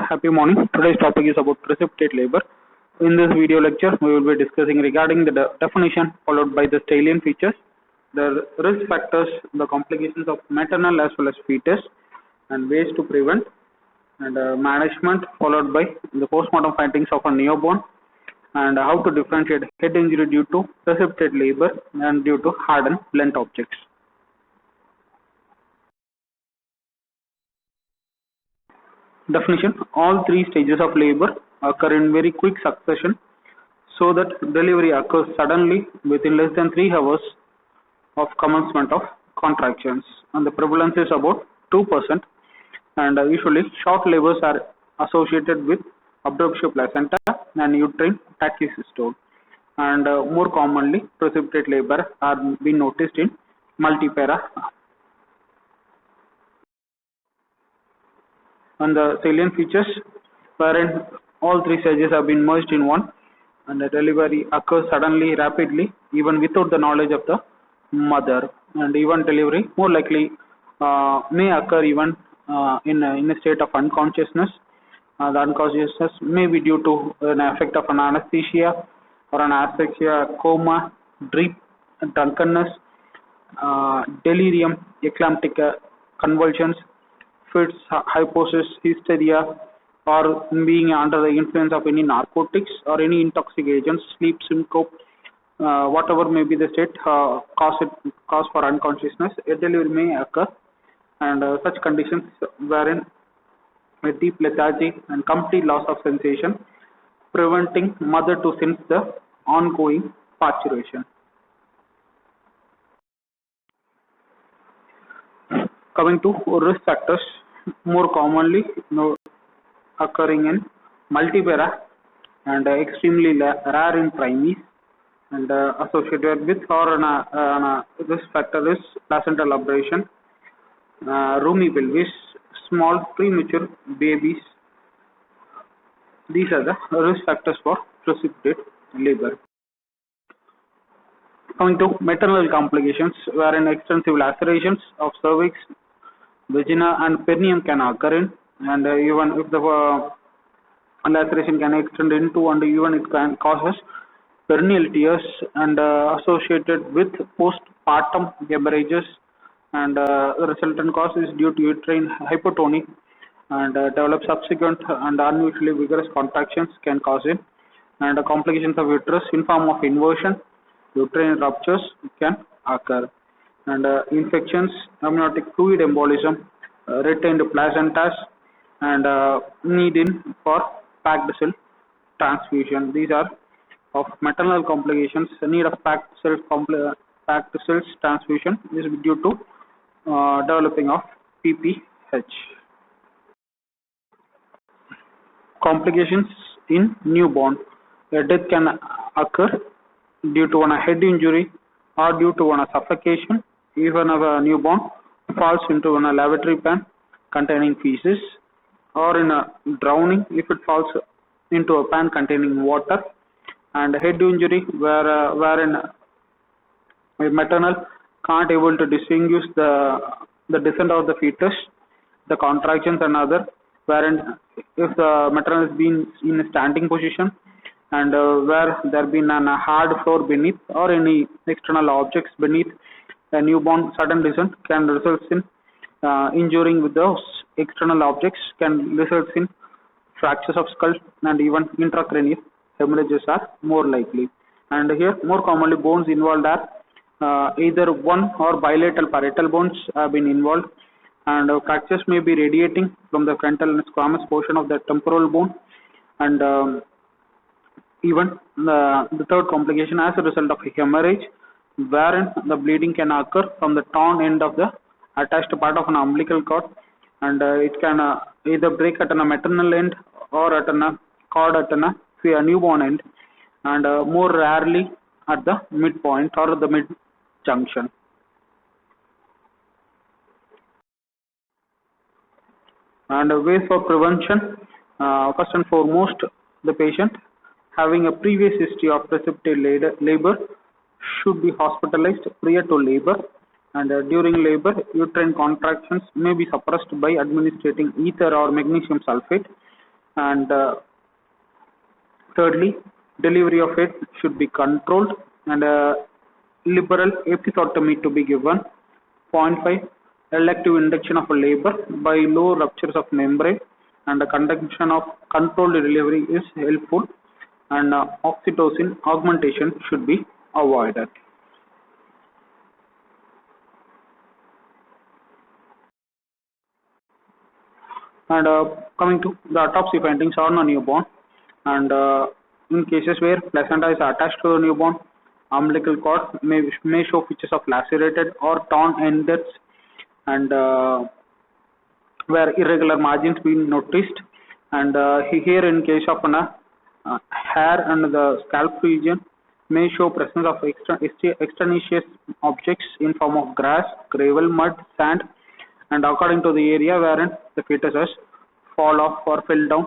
Happy morning. Today's topic is about precipitate labor. In this video lecture, we will be discussing regarding the definition followed by the salient features, the risk factors, the complications of maternal as well as fetus, and ways to prevent, and management followed by the postmortem findings of a newborn, and how to differentiate head injury due to precipitate labor and due to hard and blunt objects. Definition: all three stages of labor occur in very quick succession so that delivery occurs suddenly within less than 3 hours of commencement of contractions, and the prevalence is about 2%, and usually short labors are associated with abruptio placenta and uterine tachysystole, and more commonly precipitate labor are being noticed in multipara. And the salient features wherein all three stages have been merged in one, and the delivery occurs suddenly, rapidly, even without the knowledge of the mother, and even delivery more likely may occur even in a state of unconsciousness. The unconsciousness may be due to an effect of an anesthesia or an asphyxia, coma, drip, drunkenness, delirium, eclamptic convulsions, fits, hyposis, hysteria, or being under the influence of any narcotics or any intoxic agents, sleep syncope, whatever may be the state, cause for unconsciousness, a delivery may occur, and such conditions wherein a deep lethargy and complete loss of sensation, preventing mother to sense the ongoing parturition. Coming to risk factors, more commonly occurring in multipara and extremely rare in primates, and associated with or risk factor is placental abrasion, roomy pelvis, small premature babies. These are the risk factors for precipitate labor. Coming to maternal complications, wherein extensive lacerations of cervix, vagina, and perineum can occur in, and even if the laceration can extend into, and even it can causes perineal tears, and associated with postpartum hemorrhages, and the resultant cause is due to uterine hypotony, and develop subsequent and unusually vigorous contractions can cause it, and complications of uterus in form of inversion, uterine ruptures can occur, and infections, amniotic fluid embolism, retained placentas, and need in for packed cell transfusion. These are of maternal complications. The need of packed cells transfusion is due to developing of PPH. Complications in newborn. A death can occur due to a head injury or due to a suffocation, even if a newborn falls into a lavatory pan containing feces, or in a drowning if it falls into a pan containing water, and head injury wherein a maternal can't able to distinguish the descent of the fetus, the contractions, and other, wherein if the maternal is being in a standing position, and where there been a hard floor beneath or any external objects beneath, a newborn sudden descent can result in injuring with those external objects, can result in fractures of skull, and even intracranial hemorrhages are more likely. And here more commonly bones involved are either one or bilateral parietal bones have been involved, and fractures may be radiating from the frontal and squamous portion of the temporal bone, and even the third complication as a result of a hemorrhage, wherein the bleeding can occur from the torn end of the attached part of an umbilical cord, and it can either break at a maternal end or at a cord at a newborn end, and more rarely at the midpoint or the mid junction. And ways for prevention: first and foremost, the patient having a previous history of precipitate labor should be hospitalized prior to labor, and during labor, uterine contractions may be suppressed by administering ether or magnesium sulfate, And thirdly, delivery of it should be controlled and liberal episiotomy to be given. Point 5, elective induction of labor by low ruptures of membrane and the conduction of controlled delivery is helpful, and oxytocin augmentation should be avoided. And coming to the autopsy findings on a newborn, and in cases where placenta is attached to the newborn, umbilical cord may show features of lacerated or torn ends, and where irregular margins being noticed. And here in case of an hair and the scalp region may show presence of extraneous objects in form of grass, gravel, mud, sand, and according to the area wherein the fetus has fall off or fell down.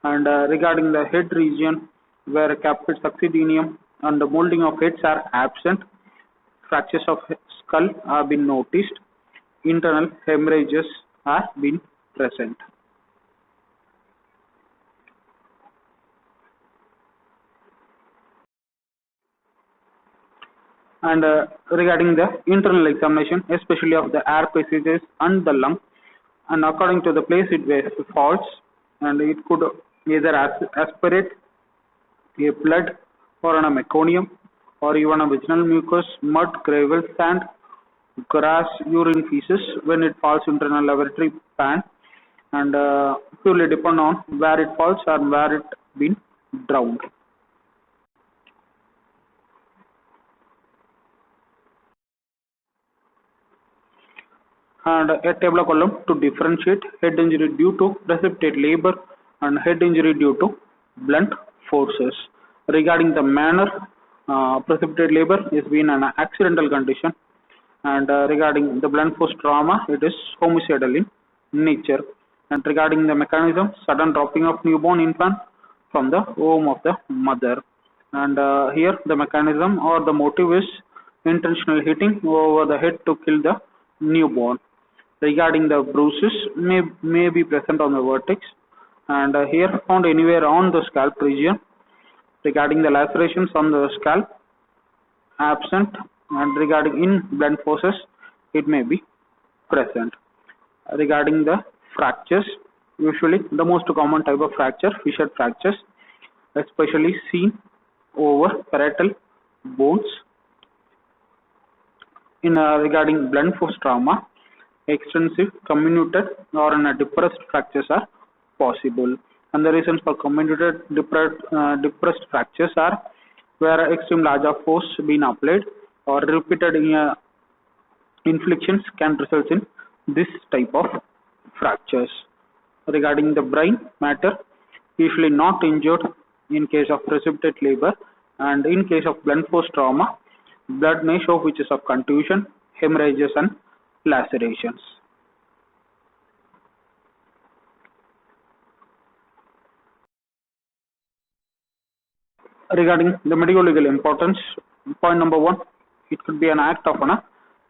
And regarding the head region, where caput succedaneum and the molding of heads are absent, fractures of skull have been noticed, internal hemorrhages are been present. And regarding the internal examination, especially of the air passages and the lung, and according to the place it falls, and it could either aspirate a blood or on a meconium or even a vaginal mucus, mud, gravel, sand, grass, urine, feces when it falls into a laboratory pan, and purely depend on where it falls or where it been drowned. And a table column to differentiate head injury due to precipitate labor and head injury due to blunt forces. Regarding the manner, precipitate labor is been an accidental condition, and regarding the blunt force trauma, it is homicidal in nature. And regarding the mechanism, sudden dropping of newborn infant from the womb of the mother. And here the mechanism or the motive is intentional hitting over the head to kill the newborn. Regarding the bruises may be present on the vertex, and here found anywhere on the scalp region. Regarding the lacerations on the scalp, absent, and regarding in blunt forces, it may be present. Regarding the fractures, usually the most common type of fracture, fissured fractures, especially seen over parietal bones. In regarding blunt force trauma, extensive comminuted or depressed fractures are possible, and the reasons for comminuted depressed fractures are where extreme large of force being applied or repeated inflictions can result in this type of fractures. Regarding the brain matter, usually not injured in case of precipitate labor, and in case of blunt force trauma, blood may show features of contusion, hemorrhages, and lacerations. Regarding the medical legal importance, point number 1, it could be an act of an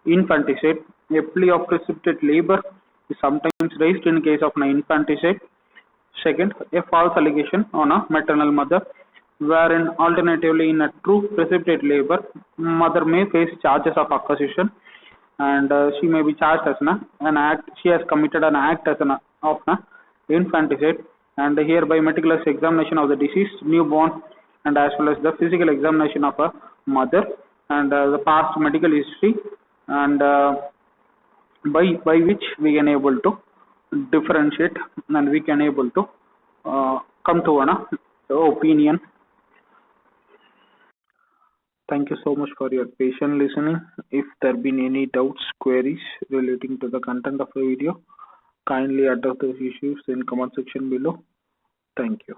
infanticide. A plea of precipitate labor is sometimes raised in case of an infanticide. Second, a false allegation on a maternal mother, wherein alternatively in a true precipitate labor, mother may face charges of accusation, and she may be charged as an act. She has committed an act as of infanticide, and hereby meticulous examination of the deceased newborn, and as well as the physical examination of a mother and the past medical history, and by which we can able to differentiate and we can able to come to an opinion. Thank you so much for your patient listening. If there been any doubts, queries relating to the content of the video, kindly address those issues in comment section below. Thank you.